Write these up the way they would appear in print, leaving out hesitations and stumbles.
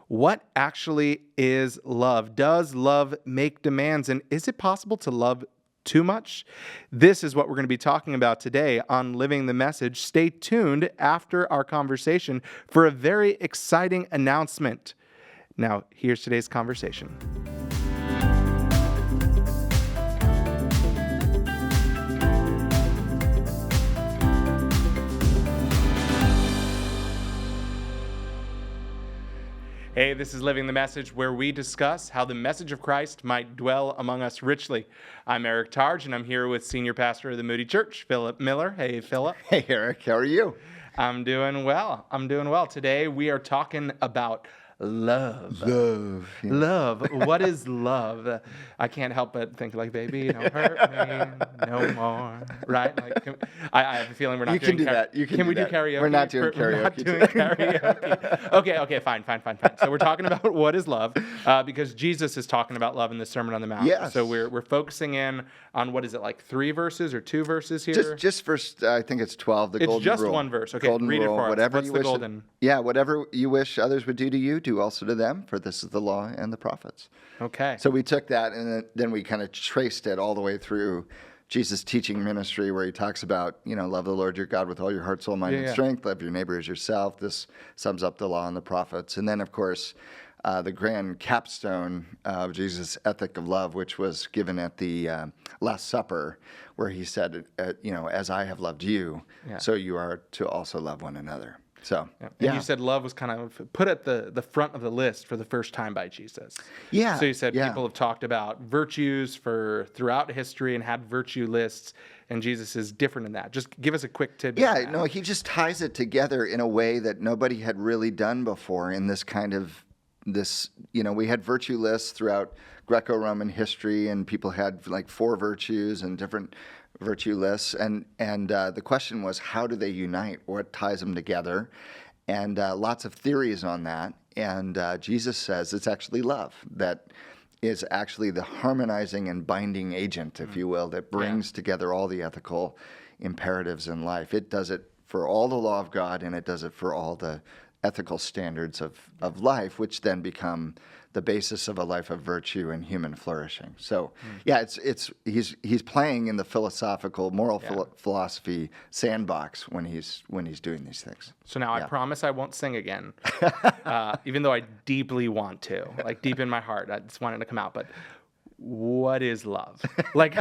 What actually is love? Does love make demands? And is it possible to love too much? This is what we're going to be talking about today on Living the Message. Stay tuned after our conversation for a very exciting announcement. Now, here's today's conversation. Hey, this is Living the Message, where we discuss how the message of Christ might dwell among us richly. I'm Eric Targe, and I'm here with Senior Pastor of the Moody Church, Philip Miller. Hey, Philip. Hey, Eric. How are you? I'm doing well. Today, we are talking about love. Love. Yeah. Love. What is love? I can't help but think like, baby, don't hurt me no more. Right? Like, I have a feeling we're not doing You can do that. Can we do karaoke? We're not doing karaoke. We're not doing karaoke. Okay, fine. So we're talking about what is love, because Jesus is talking about love in the Sermon on the Mount. Yes. So we're focusing in on, what is it, like 3 verses or 2 verses here? Just first, I think it's 12, the golden rule. It's just one verse. Okay, golden read rule, it for us. whatever What's you the wish golden? Whatever you wish others would do to you, do also to them, for this is the law and the prophets. Okay. So we took that, and then we kind of traced it all the way through Jesus' teaching ministry, where he talks about, love the Lord your God with all your heart, soul, mind, and strength. Love your neighbor as yourself. This sums up the law and the prophets. And then, of course, the grand capstone of Jesus' ethic of love, which was given at the Last Supper, where he said, as I have loved you, so you are to also love one another. So, And you said love was kind of put at the front of the list for the first time by Jesus. Yeah. So you said people have talked about virtues throughout history and had virtue lists, and Jesus is different in that. Just give us a quick tidbit. Yeah, no, he just ties it together in a way that nobody had really done before in this kind of, we had virtue lists throughout Greco-Roman history, and people had like 4 virtues and different virtue lists, and the question was, how do they unite? What ties them together? And lots of theories on that. And Jesus says it's actually love that is actually the harmonizing and binding agent, if you will, that brings together all the ethical imperatives in life. It does it for all the law of God, and it does it for all the ethical standards of life, which then become the basis of a life of virtue and human flourishing. So, he's playing in the philosophical, moral philosophy sandbox when he's doing these things. So now I promise I won't sing again, even though I deeply want to, like deep in my heart, I just want it to come out. But what is love? What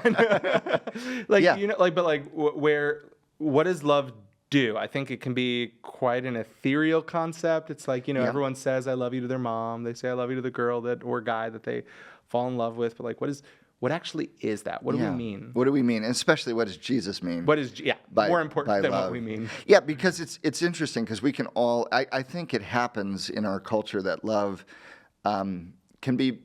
does love do? I think it can be quite an ethereal concept. It's like, everyone says I love you to their mom. They say I love you to the girl or guy that they fall in love with. But like, what actually is that? What do we mean? What do we mean? And especially, what does Jesus mean? What is, more important than what we mean. Yeah, because it's interesting, because we can all, I think it happens in our culture that love can be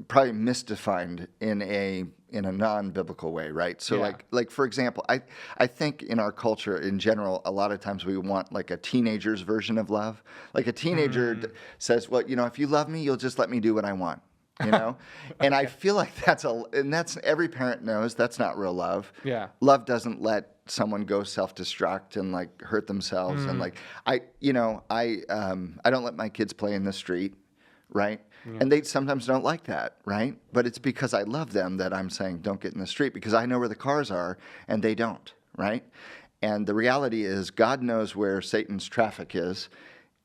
probably misdefined in a non-biblical way, right? So like for example, I think in our culture in general, a lot of times we want like a teenager's version of love. Like a teenager says, well, if you love me, you'll just let me do what I want, And I feel like that's every parent knows that's not real love. Yeah. Love doesn't let someone go self-destruct and like hurt themselves. And like, I don't let my kids play in the street, right? And they sometimes don't like that, right? But it's because I love them that I'm saying don't get in the street, because I know where the cars are and they don't, right? And the reality is God knows where Satan's traffic is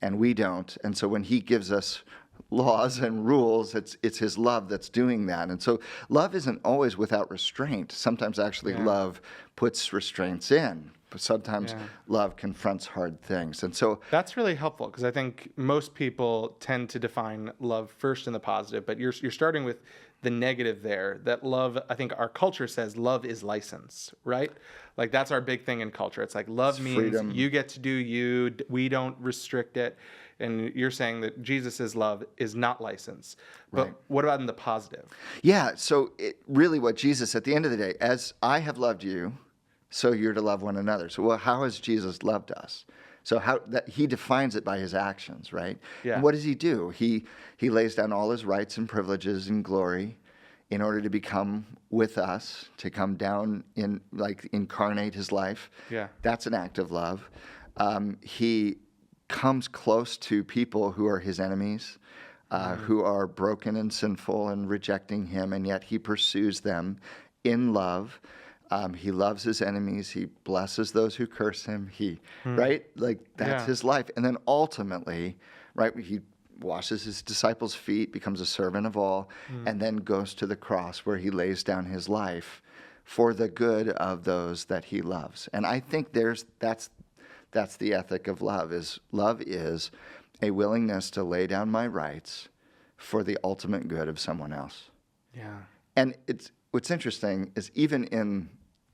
and we don't. And so when he gives us laws and rules, it's his love that's doing that. And so love isn't always without restraint. Sometimes actually love puts restraints in. But sometimes love confronts hard things. And so that's really helpful, because I think most people tend to define love first in the positive, but you're starting with the negative there. That love, I think our culture says love is license, right? Like that's our big thing in culture. It's like love means freedom. You get to do you, we don't restrict it. And you're saying that Jesus' love is not license. But what about in the positive? Yeah, so really what Jesus, at the end of the day, as I have loved you, so you're to love one another. So how has Jesus loved us? So he defines it by his actions, right? Yeah. And what does he do? He lays down all his rights and privileges and glory in order to become with us, to come down incarnate his life. Yeah. That's an act of love. He comes close to people who are his enemies, who are broken and sinful and rejecting him, and yet he pursues them in love. He loves his enemies. He blesses those who curse him. Right? Like, that's his life. And then ultimately, right, he washes his disciples' feet, becomes a servant of all, and then goes to the cross where he lays down his life for the good of those that he loves. And I think that's the ethic of love is a willingness to lay down my rights for the ultimate good of someone else. Yeah. And what's interesting is even in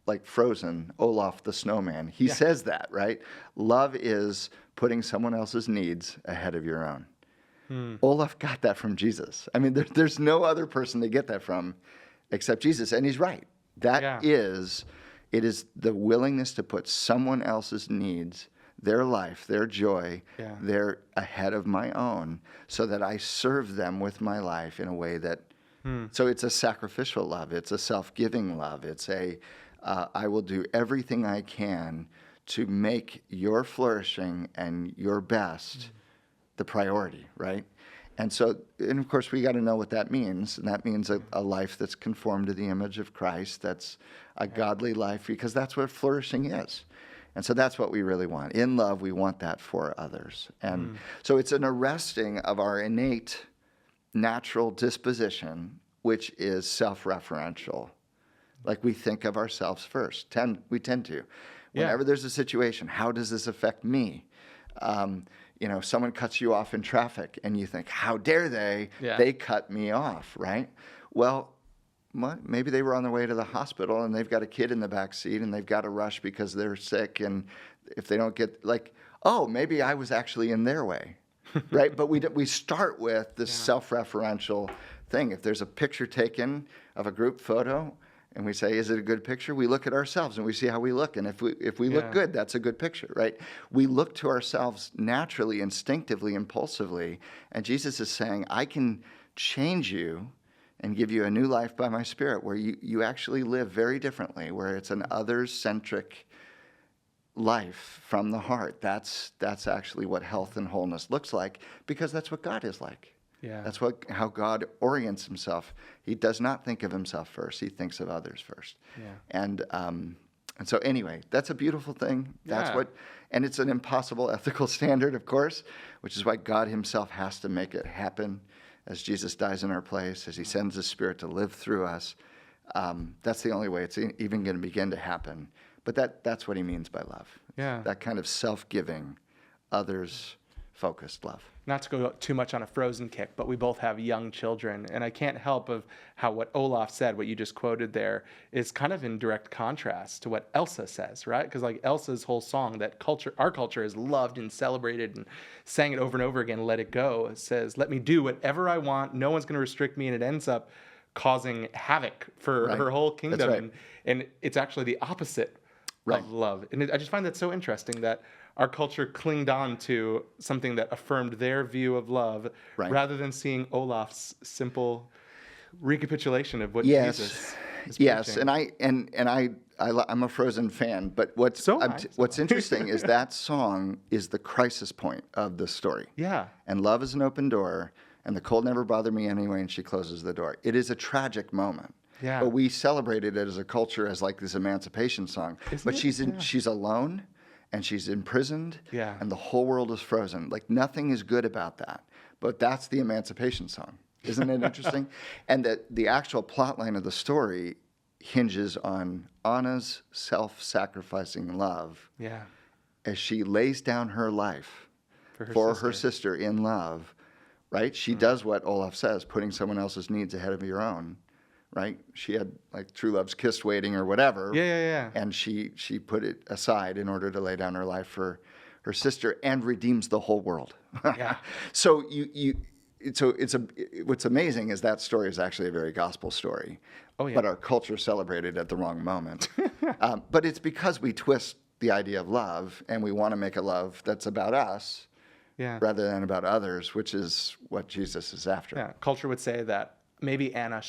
like Frozen, Olaf the snowman, he says that, right? Love is putting someone else's needs ahead of your own. Olaf got that from Jesus. I mean, there's no other person to get that from except Jesus. And he's right. It is the willingness to put someone else's needs, their life, their joy, they're ahead of my own, so that I serve them with my life in a way that, so it's a sacrificial love. It's a self-giving love. It's I will do everything I can to make your flourishing and your best the priority, right? And of course, we got to know what that means. And that means a life that's conformed to the image of Christ, that's a godly life, because that's what flourishing is. And so that's what we really want. In love, we want that for others. And so it's an arresting of our innate natural disposition, which is self-referential. Like, we think of ourselves first. We tend to. Whenever there's a situation, how does this affect me? Someone cuts you off in traffic, and you think, how dare they? They cut me off, right? Well, maybe they were on their way to the hospital, and they've got a kid in the back seat, and they've got to rush because they're sick, and if they don't get, maybe I was actually in their way, right? But we start with this self-referential thing. If there's a picture taken of a group photo, and we say, is it a good picture? We look at ourselves and we see how we look. And if we look good, that's a good picture, right? We look to ourselves naturally, instinctively, impulsively. And Jesus is saying, I can change you and give you a new life by my Spirit, where you actually live very differently, where it's an others-centric life from the heart. That's actually what health and wholeness looks like, because that's what God is like. Yeah. That's how God orients himself. He does not think of himself first. He thinks of others first. Yeah. And so anyway, that's a beautiful thing. And it's an impossible ethical standard, of course, which is why God himself has to make it happen as Jesus dies in our place, as he sends his Spirit to live through us. That's the only way it's even going to begin to happen. But that's what he means by love. Yeah. That kind of self-giving, others-focused love. Not to go too much on a Frozen kick, but we both have young children, and I can't help of how what Olaf said, what you just quoted there, is kind of in direct contrast to what Elsa says, right? Because like Elsa's whole song, our culture has loved and celebrated and sang it over and over again, Let It Go. It says, let me do whatever I want, no one's going to restrict me, and it ends up causing havoc for her whole kingdom. That's right. And it's actually the opposite of love. And I just find that so interesting that our culture clinged on to something that affirmed their view of love, rather than seeing Olaf's simple recapitulation of what Jesus is preaching. I'm a Frozen fan, but what's interesting is that song is the crisis point of the story. Yeah. And love is an open door, and the cold never bothered me anyway, and she closes the door. It is a tragic moment. Yeah. But we celebrated it as a culture as like this emancipation song. She's alone. And she's imprisoned, and the whole world is frozen. Like, nothing is good about that. But that's the emancipation song. Isn't it interesting? And that the actual plot line of the story hinges on Anna's self-sacrificing love as she lays down her life for her sister in love, right? She does what Olaf says, putting someone else's needs ahead of your own. Right? She had like true love's kiss waiting or whatever. Yeah. And she put it aside in order to lay down her life for her sister and redeems the whole world. Yeah. So what's amazing is that story is actually a very gospel story. Oh yeah. But our culture celebrated at the wrong moment. But it's because we twist the idea of love and we want to make a love that's about us rather than about others, which is what Jesus is after. Yeah. Culture would say that maybe Anna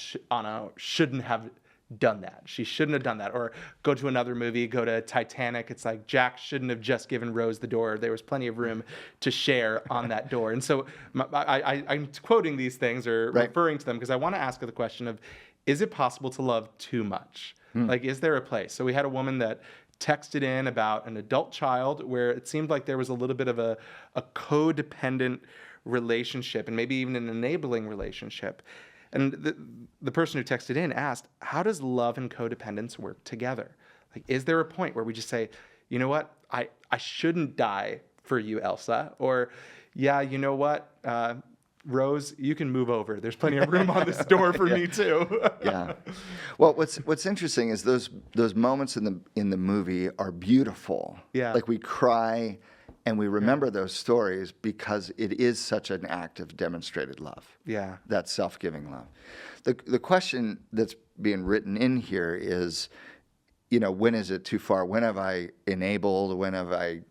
shouldn't have done that. She shouldn't have done that. Or go to another movie, go to Titanic. It's like Jack shouldn't have just given Rose the door. There was plenty of room to share on that door. And so I'm quoting these things or Right. referring to them because I want to ask the question of, is it possible to love too much? Like, is there a place? So we had a woman that texted in about an adult child where it seemed like there was a little bit of a codependent relationship and maybe even an enabling relationship. And the person who texted in asked, how does love and codependence work together? Like, is there a point where we just say, you know what, I shouldn't die for you, Elsa? Or, yeah, you know what, Rose, you can move over. There's plenty of room on this door for me too. Yeah. Well, what's interesting is those moments in the movie are beautiful. Yeah. Like we cry and we remember those stories because it is such an act of demonstrated love. Yeah. That self-giving love. The question that's being written in here is, when is it too far? When have I enabled? When have I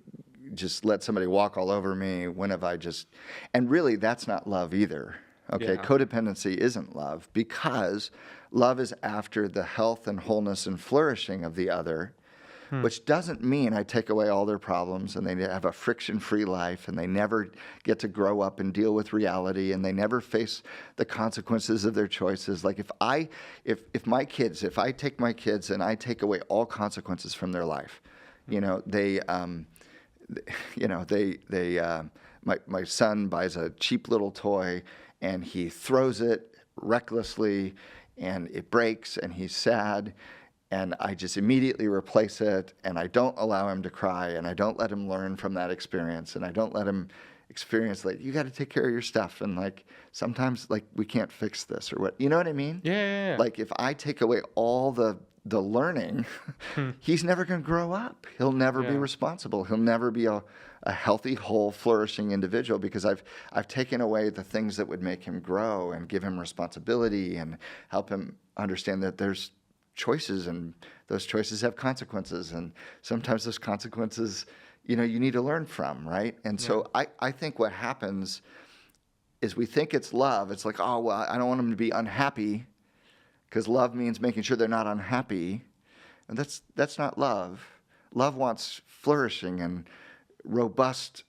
just let somebody walk all over me? When have I just... And really, that's not love either. Okay, Yeah. Codependency isn't love because love is after the health and wholeness and flourishing of the other, which doesn't mean I take away all their problems and they have a friction-free life and they never get to grow up and deal with reality and they never face the consequences of their choices. Like if I take my kids and I take away all consequences from their life, my son buys a cheap little toy and he throws it recklessly and it breaks and he's sad. And I just immediately replace it, and I don't allow him to cry, and I don't let him learn from that experience, and I don't let him experience, like, you got to take care of your stuff, and, like, sometimes, like, we can't fix this, or what, you know what I mean? Yeah. Like, if I take away all the learning, he's never going to grow up. He'll never be responsible. He'll never be a healthy, whole, flourishing individual because I've taken away the things that would make him grow and give him responsibility and help him understand that there's choices and those choices have consequences and sometimes those consequences you need to learn from, right? And so I think what happens is we think it's love. It's like, oh well, I don't want them to be unhappy because love means making sure they're not unhappy, and that's not love. Love wants flourishing and robust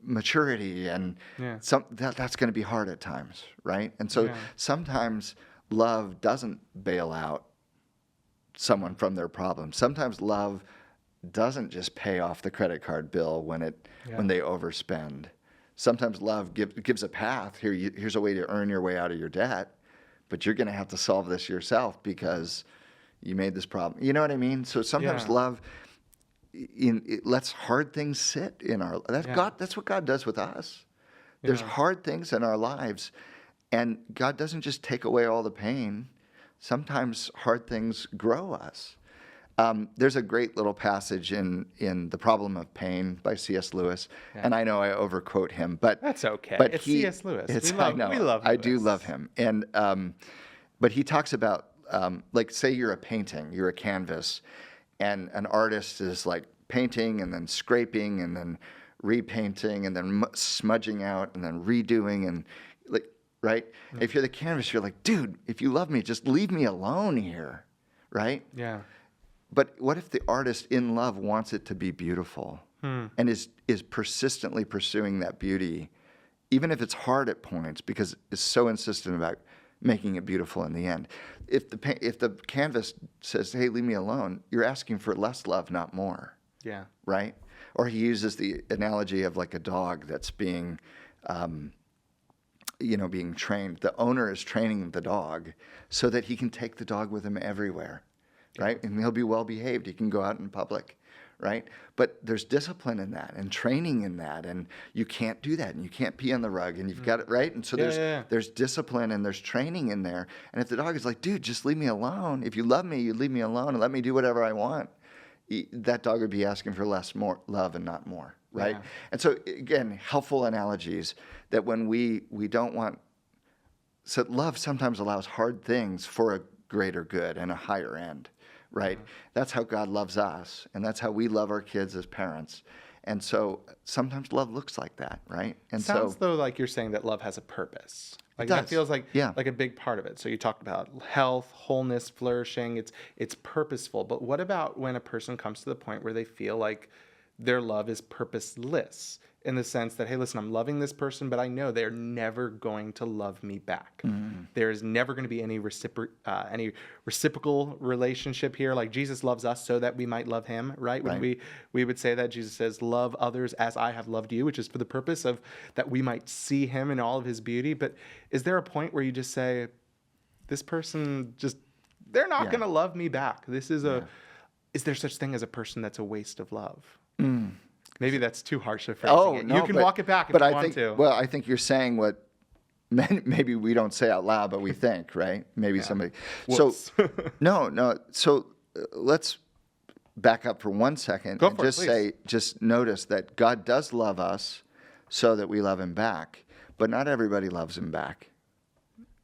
maturity, and that's going to be hard at times, right? And so sometimes love doesn't bail out someone from their problem. Sometimes love doesn't just pay off the credit card bill when they overspend. Sometimes love gives a path. Here's a way to earn your way out of your debt, but you're going to have to solve this yourself because you made this problem. You know what I mean? So sometimes love it lets hard things sit in our... That's what God does with us. There's hard things in our lives, and God doesn't just take away all the pain. Sometimes hard things grow us. There's a great little passage in The Problem of Pain by C.S. Lewis, and I know I overquote him, but that's okay. But it's C.S. Lewis. I know. We love Lewis. I do love him, and but he talks about like, say you're a painting, you're a canvas, and an artist is like painting and then scraping and then repainting and then smudging out and then redoing and like. Right? Mm-hmm. If you're the canvas, you're like, dude, if you love me, just leave me alone here. Right? Yeah. But what if the artist in love wants it to be beautiful and is persistently pursuing that beauty, even if it's hard at points because it's so insistent about making it beautiful in the end? If the canvas says, hey, leave me alone, you're asking for less love, not more. Yeah. Right? Or he uses the analogy of like a dog that's being... being trained. The owner is training the dog so that he can take the dog with him everywhere, right? And he'll be well behaved. He can go out in public, right? But there's discipline in that and training in that, and you can't do that, and you can't pee on the rug, and you've got it, right? And so there's discipline and there's training in there. And if the dog is like, dude, just leave me alone. If you love me, you leave me alone and let me do whatever I want. That dog would be asking for more love and not more. Right? Yeah. And so, again, helpful analogies that when we don't want... So love sometimes allows hard things for a greater good and a higher end, right? Mm-hmm. That's how God loves us, and that's how we love our kids as parents. And so sometimes love looks like that, right? And Sounds so though like you're saying that love has a purpose. Like does. that feels like Yeah. like a big part of it. So you talked about health, wholeness, flourishing. It's purposeful. But what about when a person comes to the point where they feel like their love is purposeless in the sense that, hey, listen, I'm loving this person, but I know they're never going to love me back. There is never going to be any reciprocal relationship here. Like Jesus loves us so that we might love him, right? When Right. we would say that Jesus says, love others as I have loved you, which is for the purpose of that we might see him in all of his beauty. But is there a point where you just say, this person just, they're not Yeah. going to love me back. This is Yeah. is there such thing as a person that's a waste of love? Maybe that's too harsh a phrase. Oh, no, You can but- walk it back if but you I want think, to. Well, I think you're saying what maybe we don't say out loud, but we think, right? Maybe somebody. Whoops. So, no. So let's back up for 1 second Go and for it, just please. just notice that God does love us so that we love him back, but not everybody loves him back,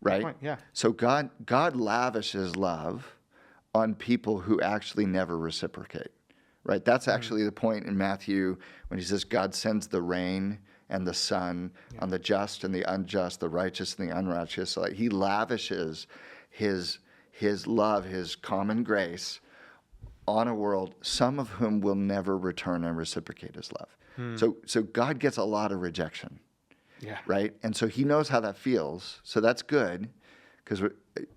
right? point, yeah. So God lavishes love on people who actually never reciprocate. Right, that's actually the point in Matthew when he says God sends the rain and the sun on the just and the unjust, the righteous and the unrighteous. So like he lavishes his love, his common grace on a world, some of whom will never return and reciprocate his love. So God gets a lot of rejection, Yeah. right? And so he knows how that feels. So that's good,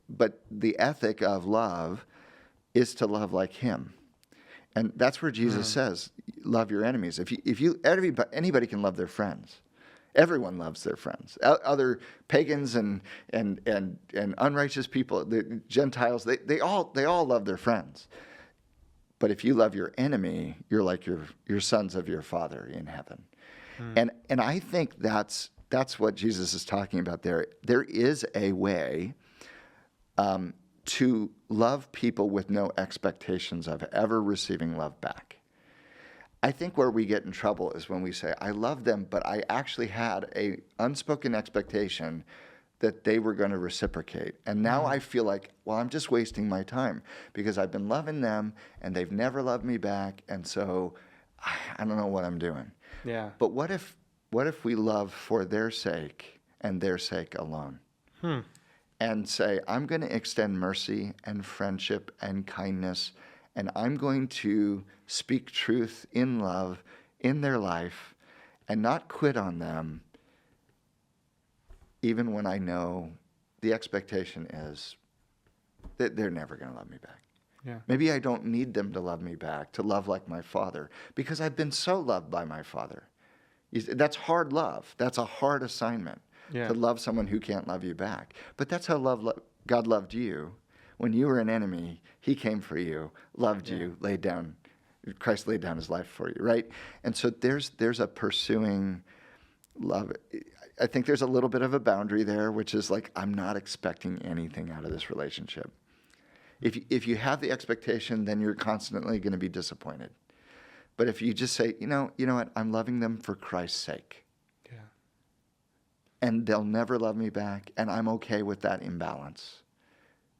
but the ethic of love is to love like him. And that's where Jesus says, love your enemies. Anybody can love their friends. Everyone loves their friends. Other pagans and unrighteous people, the Gentiles, they all love their friends. But if you love your enemy, you're like your sons of your Father in heaven. And I think that's what Jesus is talking about there. There is a way to love people with no expectations of ever receiving love back. I think where we get in trouble is when we say, I love them, but I actually had a unspoken expectation that they were going to reciprocate. And now I feel like, well, I'm just wasting my time because I've been loving them and they've never loved me back. And so I don't know what I'm doing. Yeah. But what if we love for their sake and their sake alone? And say, I'm going to extend mercy and friendship and kindness, and I'm going to speak truth in love in their life and not quit on them, even when I know the expectation is that they're never going to love me back. Yeah. Maybe I don't need them to love me back, to love like my Father, because I've been so loved by my Father. That's hard love. That's a hard assignment. Yeah. To love someone who can't love you back. But that's how God loved you. When you were an enemy, he came for you, loved you, Christ laid down his life for you, right? And so there's a pursuing love. I think there's a little bit of a boundary there, which is like, I'm not expecting anything out of this relationship. If you have the expectation, then you're constantly going to be disappointed. But if you just say, you know what, I'm loving them for Christ's sake. Yeah. And they'll never love me back, and I'm okay with that imbalance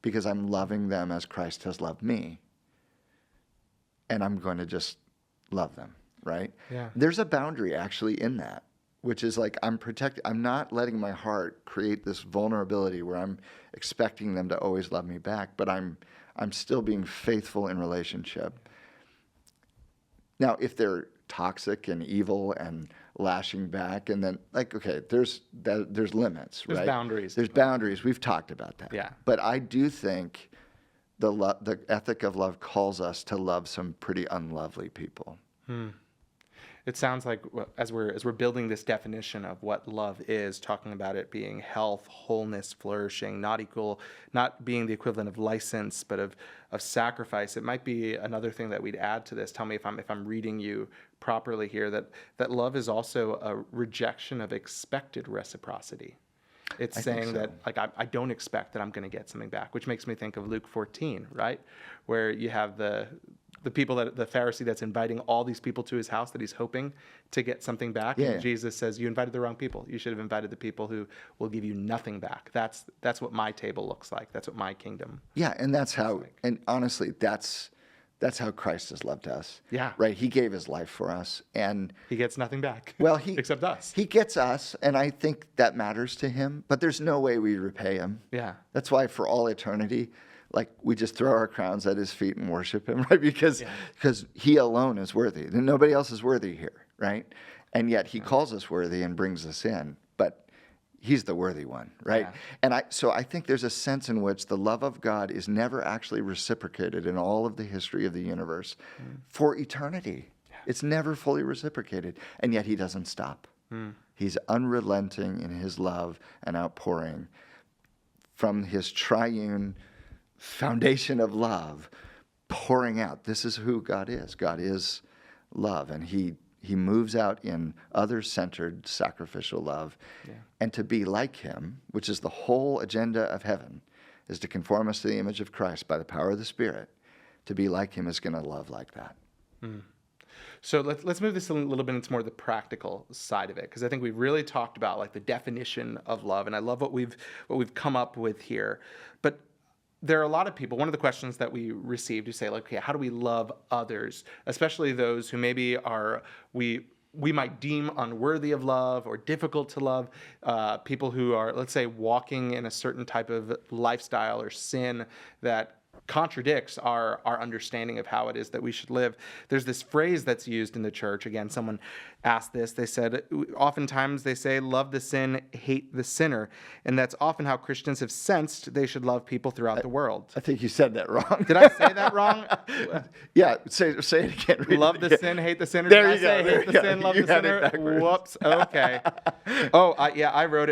because I'm loving them as Christ has loved me, and I'm going to just love them, right? Yeah. There's a boundary actually in that, which is like I'm not letting my heart create this vulnerability where I'm expecting them to always love me back, but I'm still being faithful in relationship. Now, if they're toxic and evil and lashing back, and then okay, there's limits, right? There's boundaries. There's boundaries. We've talked about that. Yeah. But I do think the ethic of love calls us to love some pretty unlovely people. It sounds like as we're building this definition of what love is, talking about it being health, wholeness, flourishing, not being the equivalent of license, but of sacrifice. It might be another thing that we'd add to this. Tell me if I'm reading you properly here. That love is also a rejection of expected reciprocity. It's saying that like I don't expect that I'm going to get something back, which makes me think of Luke 14, right, where you have the people the Pharisee that's inviting all these people to his house that he's hoping to get something back. Yeah. And Jesus says, you invited the wrong people. You should have invited the people who will give you nothing back. That's what my table looks like. That's what my kingdom. Yeah, and that's how. And honestly, that's That's how Christ has loved us. Yeah. Right? He gave his life for us. And He gets nothing back. well, except us. He gets us, and I think that matters to him, but there's no way we repay him. Yeah. That's why for all eternity, like we just throw our crowns at his feet and worship him, right? Because he alone is worthy. And nobody else is worthy here, right? And yet he calls us worthy and brings us in. But he's the worthy one, right? Yeah. And so I think there's a sense in which the love of God is never actually reciprocated in all of the history of the universe for eternity. Yeah. It's never fully reciprocated, and yet he doesn't stop. He's unrelenting in his love and outpouring from his triune foundation of love, pouring out. This is who God is. God is love, and he moves out in other-centered sacrificial love. Yeah. And to be like him, which is the whole agenda of heaven, is to conform us to the image of Christ by the power of the Spirit. To be like him is going to love like that. So let's move this a little bit into more the practical side of it, because I think we've really talked about like the definition of love, and I love what we've come up with here. But there are a lot of people, one of the questions that we received, who say, like, okay, how do we love others, especially those who maybe we might deem unworthy of love or difficult to love, people who are, let's say, walking in a certain type of lifestyle or sin that contradicts our understanding of how it is that we should live. There's this phrase that's used in the church. Again, someone asked this. They said, oftentimes they say, love the sin, hate the sinner. And that's often how Christians have sensed they should love people throughout the world. I think you said that wrong. Did I say that wrong? Yeah, say it again. Love the sin, hate the sinner. There Did you I go. say hate the sin, love the sinner? Whoops. Okay. I wrote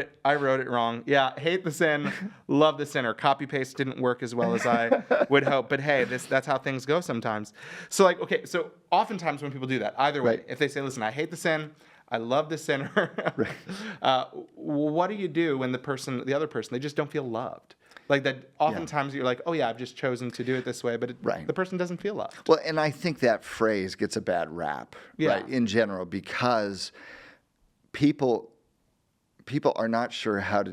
it wrong. Yeah, hate the sin, love the sinner. Copy paste didn't work as well as I would hope. But hey, that's how things go sometimes. So so oftentimes when people do that, either way, if they say, listen, I hate the sin, I love the sinner, what do you do when the other person, they just don't feel loved? Like that, oftentimes you're like, oh yeah, I've just chosen to do it this way, but the person doesn't feel loved. Well, and I think that phrase gets a bad rap, right, in general, because people are not sure how to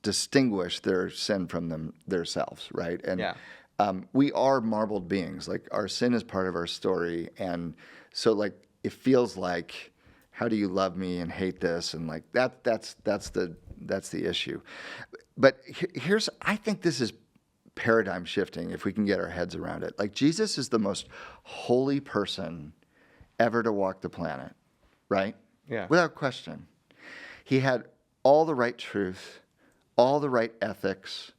distinguish their sin from themselves, right? And we are marbled beings. Like our sin is part of our story, and so like it feels like, how do you love me and hate this? And like that's the issue. But I think this is paradigm shifting if we can get our heads around it. Like Jesus is the most holy person ever to walk the planet, right? Yeah. Without question. He had all the right truth, all the right ethics,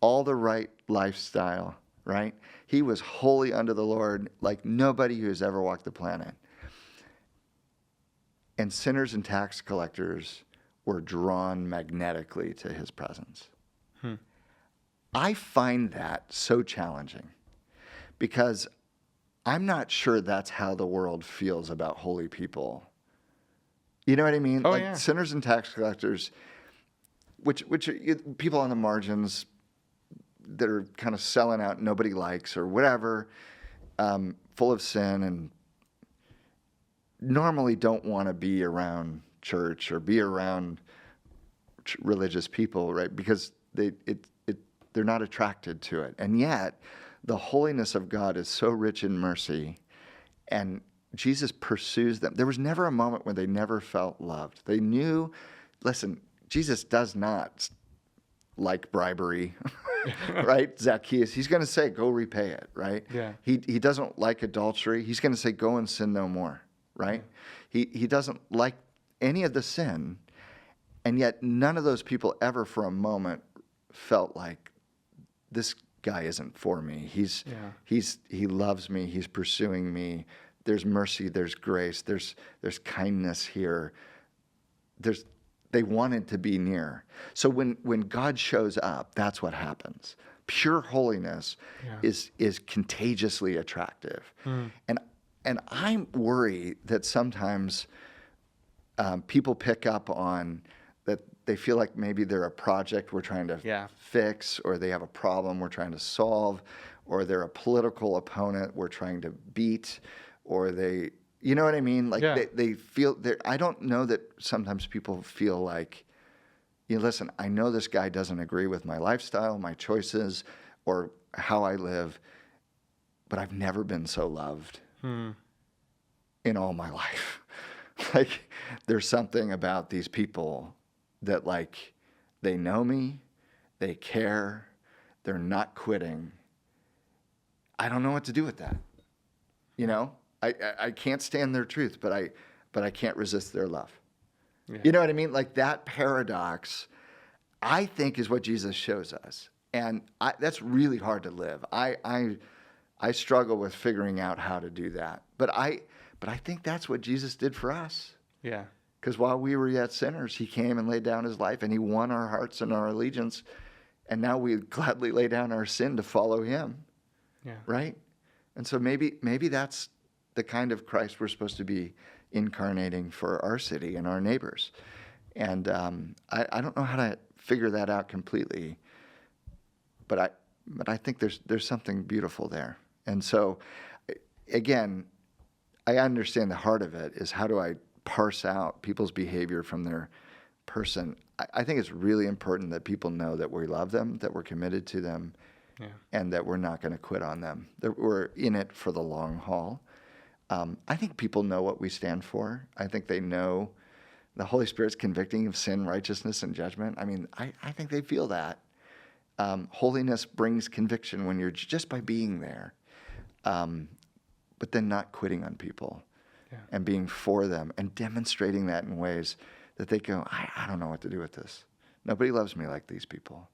all the right lifestyle, right? He was holy unto the Lord like nobody who has ever walked the planet. And sinners and tax collectors were drawn magnetically to his presence. I find that so challenging because I'm not sure that's how the world feels about holy people. You know what I mean? Sinners and tax collectors, which are people on the margins that are kind of selling out, nobody likes or whatever, full of sin, and normally don't want to be around church or be around religious people, right? Because they're not attracted to it. And yet, the holiness of God is so rich in mercy, and Jesus pursues them. There was never a moment when they never felt loved. They knew, listen, Jesus does not like bribery, right? Zacchaeus, he's going to say, go repay it, right? Yeah. He doesn't like adultery. He's going to say, go and sin no more, right? He doesn't like any of the sin, and yet none of those people ever for a moment felt like this guy isn't for me. He loves me. He's pursuing me. There's mercy. There's grace. There's kindness here. They wanted to be near. So when God shows up, that's what happens. Pure holiness is contagiously attractive, and I worry that sometimes people pick up on that. They feel like maybe they're a project we're trying to fix, or they have a problem we're trying to solve, or they're a political opponent we're trying to beat, or they, you know what I mean? Like they feel, I don't know that sometimes people feel like, listen, I know this guy doesn't agree with my lifestyle, my choices, or how I live, but I've never been so loved Hmm. in all my life. Like, there's something about these people that, like, they know me, they care, they're not quitting. I don't know what to do with that. You know, I can't stand their truth, but I can't resist their love. Yeah. You know what I mean? Like, that paradox, I think, is what Jesus shows us. And that's really hard to live. I struggle with figuring out how to do that. But I think that's what Jesus did for us. Yeah. Because while we were yet sinners, he came and laid down his life, and he won our hearts and our allegiance. And now we gladly lay down our sin to follow him. Yeah. Right? And so maybe that's the kind of Christ we're supposed to be incarnating for our city and our neighbors. And I don't know how to figure that out completely, but I think there's something beautiful there. And so, again, I understand the heart of it is, how do I parse out people's behavior from their person? I think it's really important that people know that we love them, that we're committed to them, Yeah. and that we're not going to quit on them, that we're in it for the long haul. I think people know what we stand for. I think they know the Holy Spirit's convicting of sin, righteousness, and judgment. I mean, I think they feel that. Holiness brings conviction when you're just by being there, but then not quitting on people. Yeah. And being for them and demonstrating that in ways that they go, I don't know what to do with this. Nobody loves me like these people.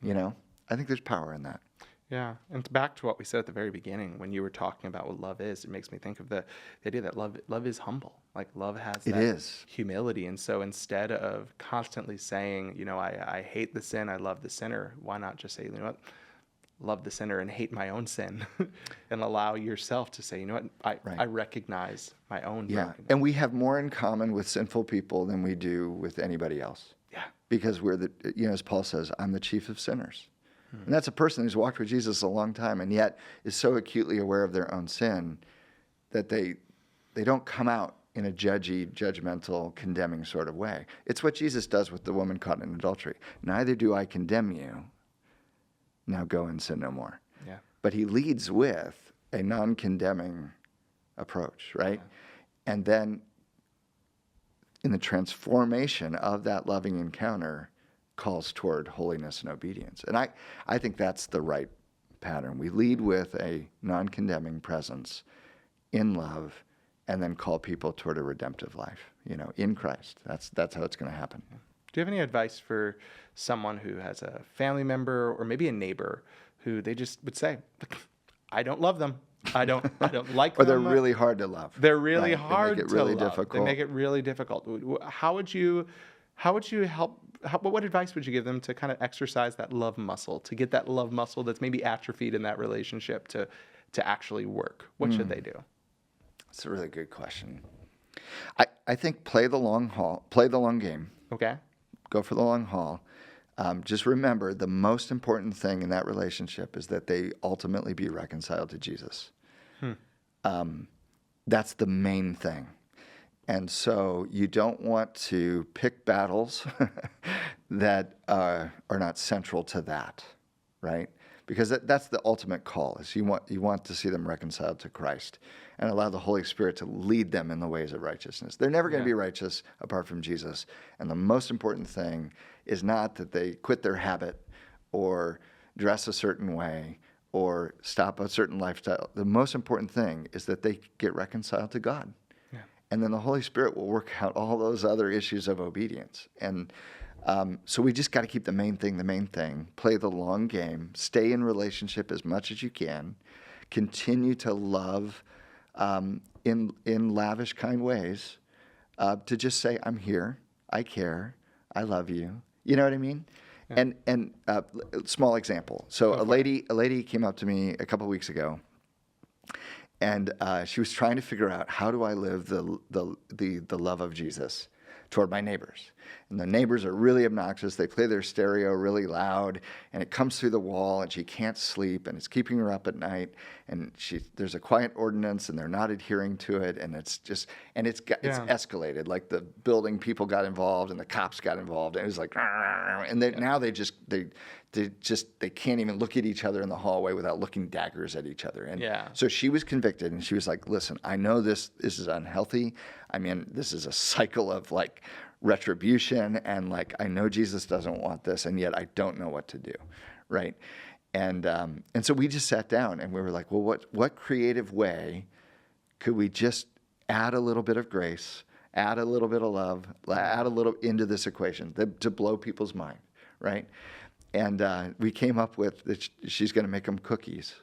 You know, I think there's power in that. Yeah, and back to what we said at the very beginning when you were talking about what love is, it makes me think of the idea that love is humble. Like, love has It that is. humility. And so instead of constantly saying, you know, I hate the sin, I love the sinner, why not just say, you know what, love the sinner and hate my own sin, and allow yourself to say, you know what, I recognize my own brokenness. And we have more in common with sinful people than we do with anybody else. Yeah. Because we're as Paul says, I'm the chief of sinners. And that's a person who's walked with Jesus a long time and yet is so acutely aware of their own sin that they don't come out in a judgmental, condemning sort of way. It's what Jesus does with the woman caught in adultery. Neither do I condemn you. Now go and sin no more. Yeah. But he leads with a non-condemning approach, right? Yeah. And then in the transformation of that loving encounter, calls toward holiness and obedience. And I think that's the right pattern. We lead with a non-condemning presence in love, and then call people toward a redemptive life, in Christ. That's how it's going to happen. Do you have any advice for someone who has a family member or maybe a neighbor who they just would say, I don't love them. I don't like or them. thare really hard to love. They're really right? hard they make it to really love. difficult. They make it really difficult. How would you help? What advice would you give them to kind of exercise that love muscle, to get that love muscle that's maybe atrophied in that relationship to actually work? What should they do? That's a really good question. I think play the long game. Okay. Go for the long haul. Just remember, the most important thing in that relationship is that they ultimately be reconciled to Jesus. That's the main thing. And so you don't want to pick battles that are not central to that, right? Because that's the ultimate call, is you want to see them reconciled to Christ and allow the Holy Spirit to lead them in the ways of righteousness. They're never going to be righteous apart from Jesus. And the most important thing is not that they quit their habit or dress a certain way or stop a certain lifestyle. The most important thing is that they get reconciled to God. Yeah. And then the Holy Spirit will work out all those other issues of obedience. And so we just got to keep the main thing, play the long game, stay in relationship as much as you can, continue to love in lavish, kind ways, to just say, I'm here, I care, I love you. You know what I mean? Yeah. And small example. So a lady came up to me a couple of weeks ago, and she was trying to figure out, how do I live the love of Jesus toward my neighbors? and the neighbors are really obnoxious. They play their stereo really loud, and it comes through the wall, and she can't sleep, and it's keeping her up at night. And there's a quiet ordinance, and they're not adhering to it, and it's escalated. Like the building people got involved, and the cops got involved, and it was like, and now they can't even look at each other in the hallway without looking daggers at each other. And so she was convicted, and she was like, listen, I know this is unhealthy. I mean, this is a cycle of like retribution, and like, I know Jesus doesn't want this, and yet I don't know what to do, right? And so we just sat down, and we were like, well, what creative way could we just add a little bit of grace, add a little bit of love, add a little into this equation to blow people's mind, right? And we came up with that she's going to make them cookies.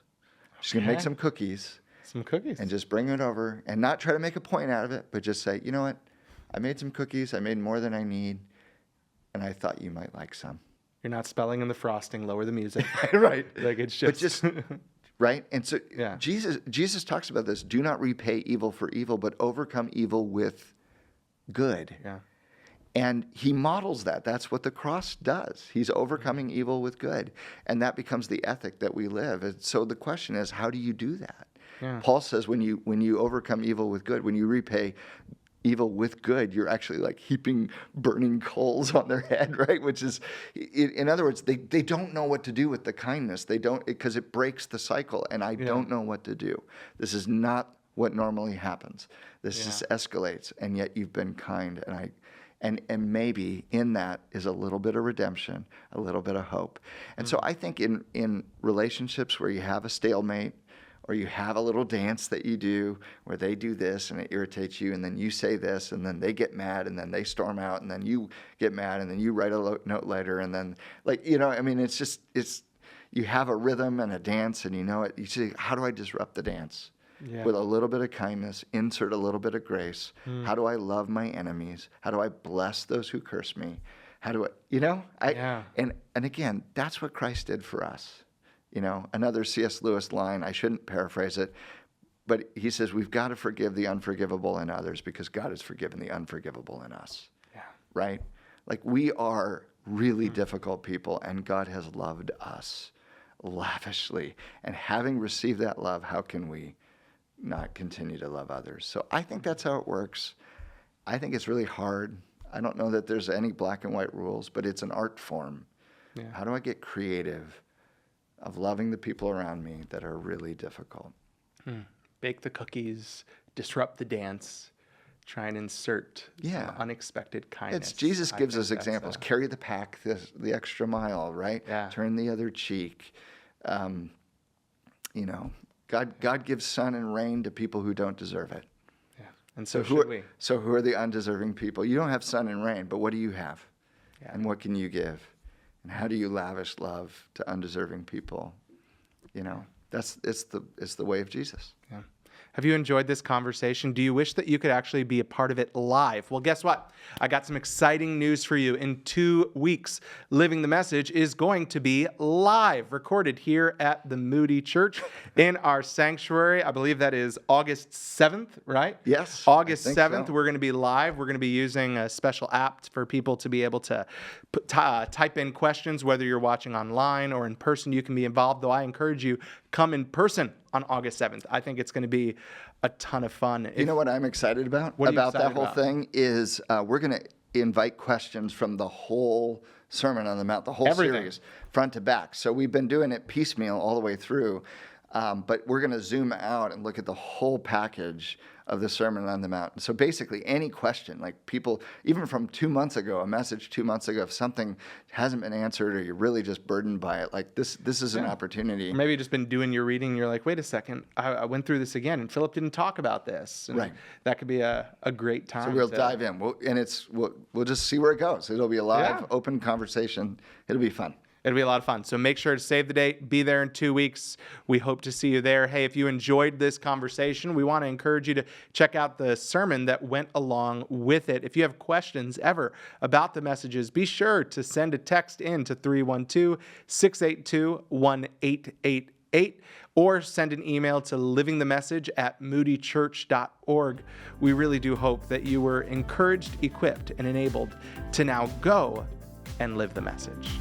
She's going to make some cookies. Some cookies. And just bring it over and not try to make a point out of it, but just say, you know what? I made some cookies. I made more than I need. And I thought you might like some. You're not spelling in the frosting. Lower the music. Right. Like it's But just... right? And so Jesus talks about this. Do not repay evil for evil, but overcome evil with good. Yeah. And he models that. That's what the cross does. He's overcoming evil with good. And that becomes the ethic that we live. And so the question is, how do you do that? Yeah. Paul says when you overcome evil with good, when you repay evil with good, you're actually like heaping burning coals on their head, right? Which is, in other words, they don't know what to do with the kindness. They don't, because it breaks the cycle. And I don't know what to do. This is not what normally happens. This just escalates. And yet you've been kind. And maybe in that is a little bit of redemption, a little bit of hope. And so I think in relationships where you have a stalemate, or you have a little dance that you do where they do this and it irritates you, and then you say this, and then they get mad, and then they storm out, and then you get mad, and then you write a note later, and then, like, I mean, it's you have a rhythm and a dance, and you know it. You say, how do I disrupt the dance? Yeah. With a little bit of kindness, insert a little bit of grace. How do I love my enemies? How do I bless those who curse me? How do I, and again, that's what Christ did for us. Another C.S. Lewis line, I shouldn't paraphrase it, but he says, we've got to forgive the unforgivable in others because God has forgiven the unforgivable in us. Yeah. Right? Like, we are really difficult people, and God has loved us lavishly. And having received that love, how can we not continue to love others? So I think that's how it works. I think it's really hard. I don't know that there's any black and white rules, but it's an art form. Yeah. How do I get creative of loving the people around me that are really difficult? Bake the cookies, disrupt the dance, try and insert some unexpected kindness. Jesus gives us examples. Carry the pack, the extra mile, right? Yeah. Turn the other cheek. God gives sun and rain to people who don't deserve it. Yeah. And so should we. So who are the undeserving people? You don't have sun and rain, but what do you have? Yeah. And what can you give? And how do you lavish love to undeserving people? It's the way of Jesus. Yeah. Have you enjoyed this conversation? Do you wish that you could actually be a part of it live? Well, guess what? I got some exciting news for you. In 2 weeks, Living the Message is going to be live, recorded here at the Moody Church in our sanctuary. I believe that is August 7th, right? Yes. August 7th, so. We're going to be live. We're going to be using a special app for people to be able to type in questions, whether you're watching online or in person. You can be involved, though I encourage you, come in person on August 7th. I think it's going to be a ton of fun. You know what I'm excited about? That whole thing is we're going to invite questions from the whole Sermon on the Mount, the whole series, front to back. So we've been doing it piecemeal all the way through, but we're going to zoom out and look at the whole package of the Sermon on the Mount. So basically any question, like people, even from 2 months ago, a message 2 months ago, if something hasn't been answered or you're really just burdened by it, like this is an opportunity. Or maybe you've just been doing your reading and you're like, wait a second, I went through this again and Philip didn't talk about this. And that could be a great time. So we'll dive in. We'll just see where it goes. It'll be a live, open conversation. It'll be fun. It'll be a lot of fun. So make sure to save the date. Be there in 2 weeks. We hope to see you there. Hey, if you enjoyed this conversation, we want to encourage you to check out the sermon that went along with it. If you have questions ever about the messages, be sure to send a text in to 312-682-1888. 888, or send an email to livingthemessage@moodychurch.org. We really do hope that you were encouraged, equipped, and enabled to now go and live the message.